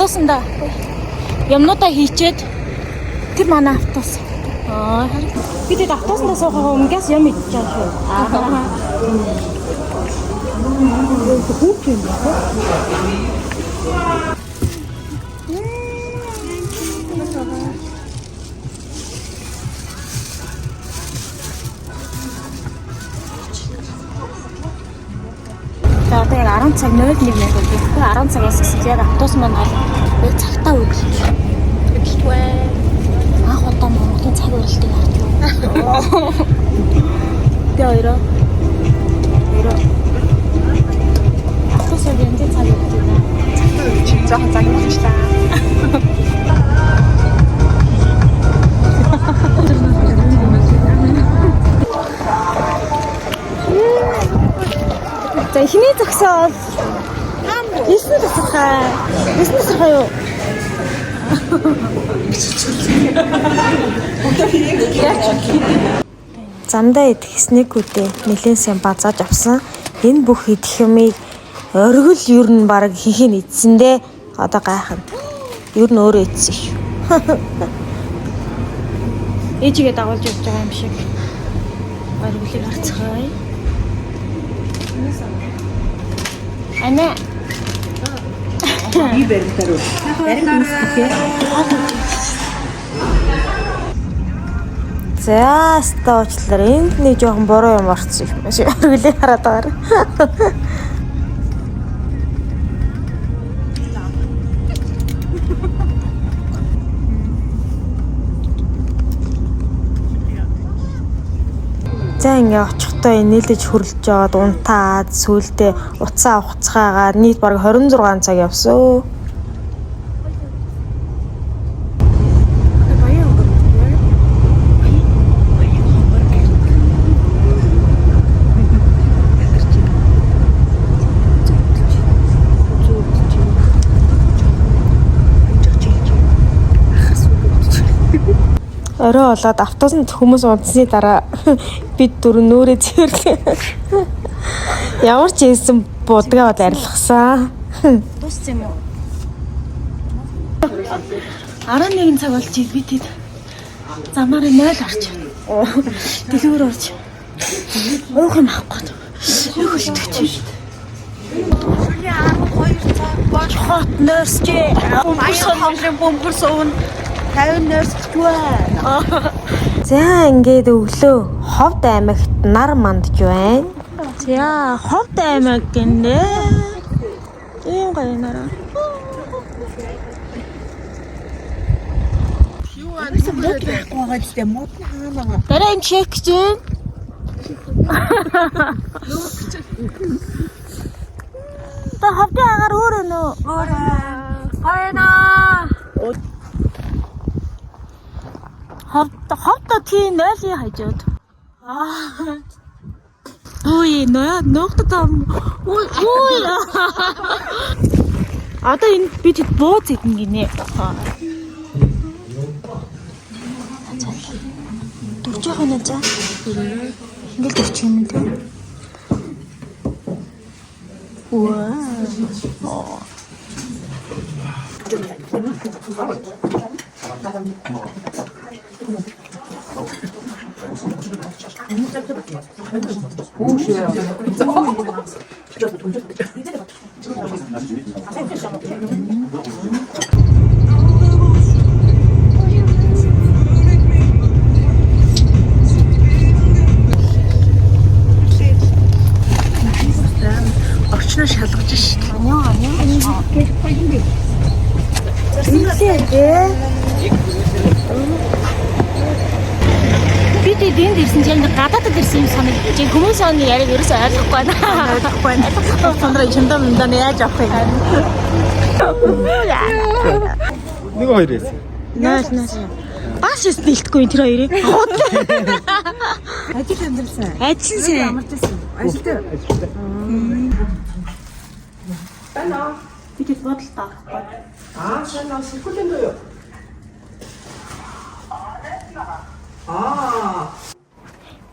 автобусанда юмнуудаа хийчээд тэр манай автобус. Бид автобусанда суухаа өмнөөс юм идэж байгаа шүү. Хүүч юм байна. Тэгээд 10 цаг 01 минут үлдээ. 10 цагаас яг автобус маань яг цагтаа үлдэх. Гэвгүй анх удаа Монголын цаг уралтыг хардлаа. Тэ хоёроо автобусаар энэ цаг үлдээ. Чи жоохон цаг болчихлаа. За ихний зогсоол 9 тасархаа. 9 тасархаа юу? Замдаа идэх снэкүүдээ нэлээд сайн базааж авсан. Энэ бүх идэх юмыг оргил ер нь баг хийхин идсэн дээ. Одоо гайхна. Ер нь өөрөө идсэн шүү. Ээжигээ дагуулж явж байгаа юм шиг. Оргилыг харцгаая. Ана. Би бэртэрүү. За, стоочлаар энд нэг жоохон буруу юм орцсон юм шиг оргилыг хараад байгаа. За ингээ очихдоо нээлж хөрлөж жоод унтаад сүултээ утсаа авахцгаагаад нийт бараг 26 цаг явсан. Орой болоод автобусанд хүмүүс унтсны дараа бид дөрөв нүрээ цэвэрлээ. Ямар ч хэлсэн будгаа бол арилгасан. Дууссан юм уу? 11 цаг болж бид хэд замаараа 0 орч. Дэлгүүр орч. Уух юм авахгүй. Хөлтөж. Сүүлийн 12 цаг болж хот нэрсчээ. Хамгийн бөмбөр суун 50 нэрсч байна. За ингээд өглөө Ховд аймагт нар мандж байна. За Ховд аймаг гэнэ. Ийм гоё нараа. Юу аа гэдэг мод хаана. Дараа энэ чек чинь. Та Ховдын агаар өөр өнөө. Өөр. Хайна. Ховд тийм 0-ийн хажууд. Ой, ногт там. Ой. Одоо энэ бид бууз идэн гинэ. Дөрж байгаа нэ за. Ингээл дөрч юм те. Вау. Орчноо шалгаж шít. Бид энд ирсэн чинь гадаадд ирсэн юм санагдаж байна. Хүмүүс оны яриаг ерөөсөй ойлгохгүй байна. Ойлгохгүй байна. Сондроо чимдэн мэндан яаж авах юм? Нэг хоёр эс. Наас. Бас эс бэлтгэхгүй тэр хоёрыг. Ажил амьдрсан. Ажил сайн. Амарчсан. Ажилтай. Байна. Бид бодол таахгүй. Сайн сэрхүүлэн дөө.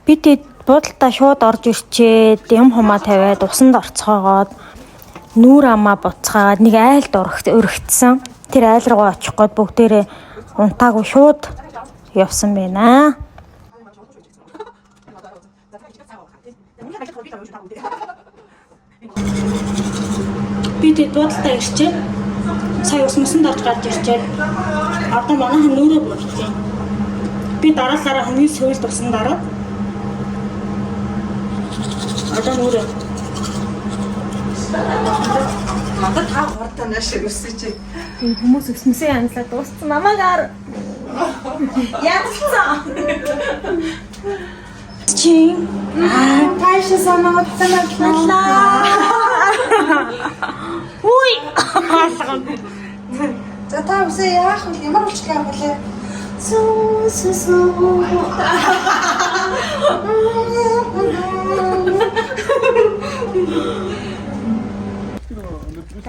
Бид буудалтаа шууд орж ирчээд юм хумаа тавиад усанд орцгоогоод нүүр амаа буцгаад нэг айлд өргөцсөн. Тэр айл руу очих гээд бүгдээрээ унтаагүй шууд явсан байна. Би тэг дуудалтаа ирчээ. Сая ус мөсөнд орж гарч ирчээ. Одоо манайхан нүрээ бүрлээ. Би дараалалаараа хамгийн сүүлд усан дараа. Одоо нүрээ. Надад та хурдан нааш өсөж. Энэ хүмүүс өснөсөө янзлаа дууссан. Намаагаар яцсан. Чин тааш санаад санаадлаа. Үй. За та үсээ яах вэ? Ямар болчихлаа болоо?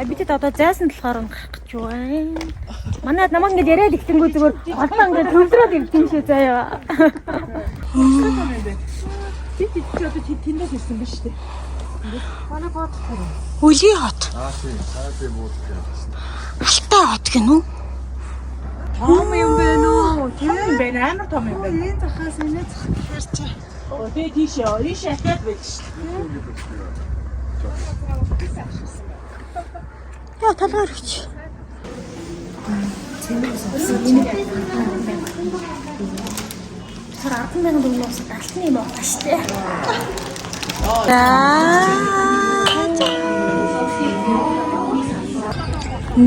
Бид одоо зайсан болохоор гарах гэж байна. Манайд намайг ингэж яриад ихтэнгүү зүгээр олон ингээд төвлөрөөд ирсэн шүү заяа. Чи одоо тэндээс ирсэн биз дээ. Манай бод. Үлийн хот. Тийм. Хайртай буудал. Алтай хот гинүү. Том юм байна уу? Том юм байна. Амар том юм байна. Энэ захаас энэ захаарч. Тэгээ тийшээ ахаад байж шүү. Яа талгаар гэж. Тэр 10,000 төгрөгөөс алтны юм байна шүү дээ.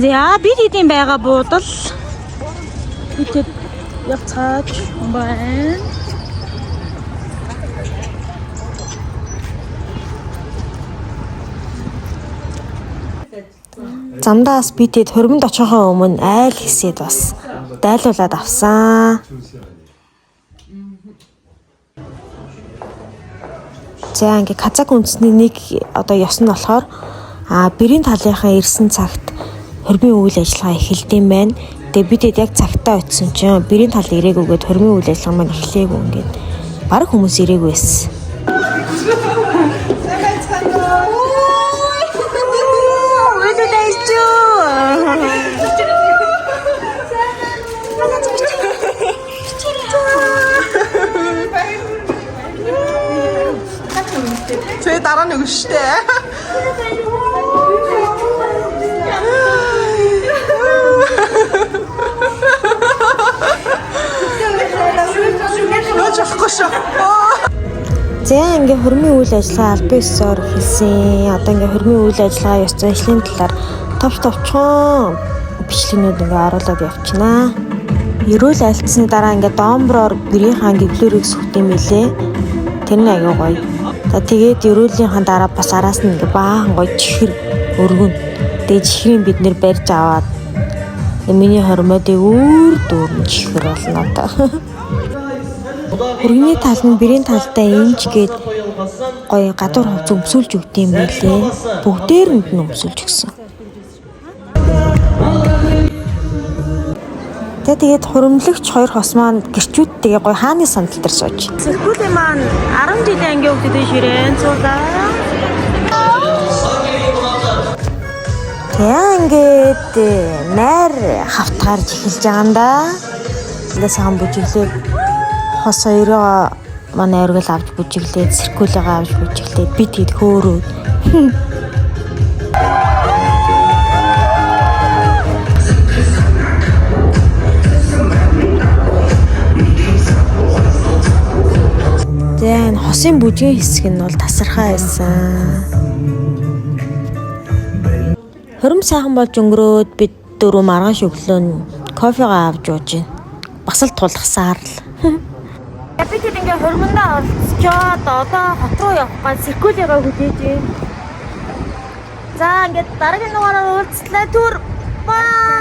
За бид хэдийн байгаа буудал битэд явцгааж байна. Замдаас битэд хөрмөнд очихоо өмнө айл хэсэд бас дайлуулад авсан. За ингээ казак үндэсний нэг одоо ёс нь болохоор бэрийн талынхаа ирсэн цагт хөрмийн үйл ажиллагаа эхэлдэм байна. Тэгээ бидэд яг цагтаа очисон чинь бэрийн тал ирээгүйгээд хөрмийн үйл ажиллагаа маань эхлэегүй ингээд баг хүмүүс ирээгүй байсан. Тэ дараа нэг штэ. За ингээ хөрмийн үйл ажиллагаа аль биесээр хэлсэн. Одоо ингээ хөрмийн үйл ажиллагаа ёс заншлын талаар товчхон бичлэгнүүд ингээ оруулаад явчихнаа. Ерөөл альцсны дараа ингээ доомброор бэрийн хаан гэвлүүрийг сүхдэм билээ. Тэр нь аягүй гоё. За тэгээд ерөөлийнхаа дараа бас араас нь ингээ баахан гоё чихэр өргөн. Тэгээд чихрийн бид нэр барьж аваад миний хормоодыг өөр дүүрэн чихэр болно одоо. Хөргөний тал нь бэрийн талдаа инж гээд гоё гадуур хувц өмсүүлж өгдөм байлээ. Бүгдээрэнд нь өмсүүлж өгсөн. Тэгээд хуримлагч хоёр хос маань гэрчүүдтэйгээ гоё хааны сандал дээр сууж. Сэрхүүлийн маань 10 жилийн ангийн хүүхдэд ширээн цуулаа. Яа ингээд найр хавтгаарж эхэлж байгаа юм да. Лээс хам бүжиглээд хос хоёроо манай өргөл авч бүжиглээд сэрхүүлээ авч бүжиглээд бид хэд хөөрөө. Зэн хосын бүжгийн хэсэг нь бол тасархаа байсан. Хөрөм сайхан болж өнгөрөөд бид дөрөв маргааш өглөө кофегаа авч ууж байна. Бас л тулгасаар л. Бид ингээ хөрмөндөө олцчоод одоо хот руу явах гал сэркүүлээгээ хүлээж байна. За ингээд дараагийн дугаараар уулзлаа түр. Баа.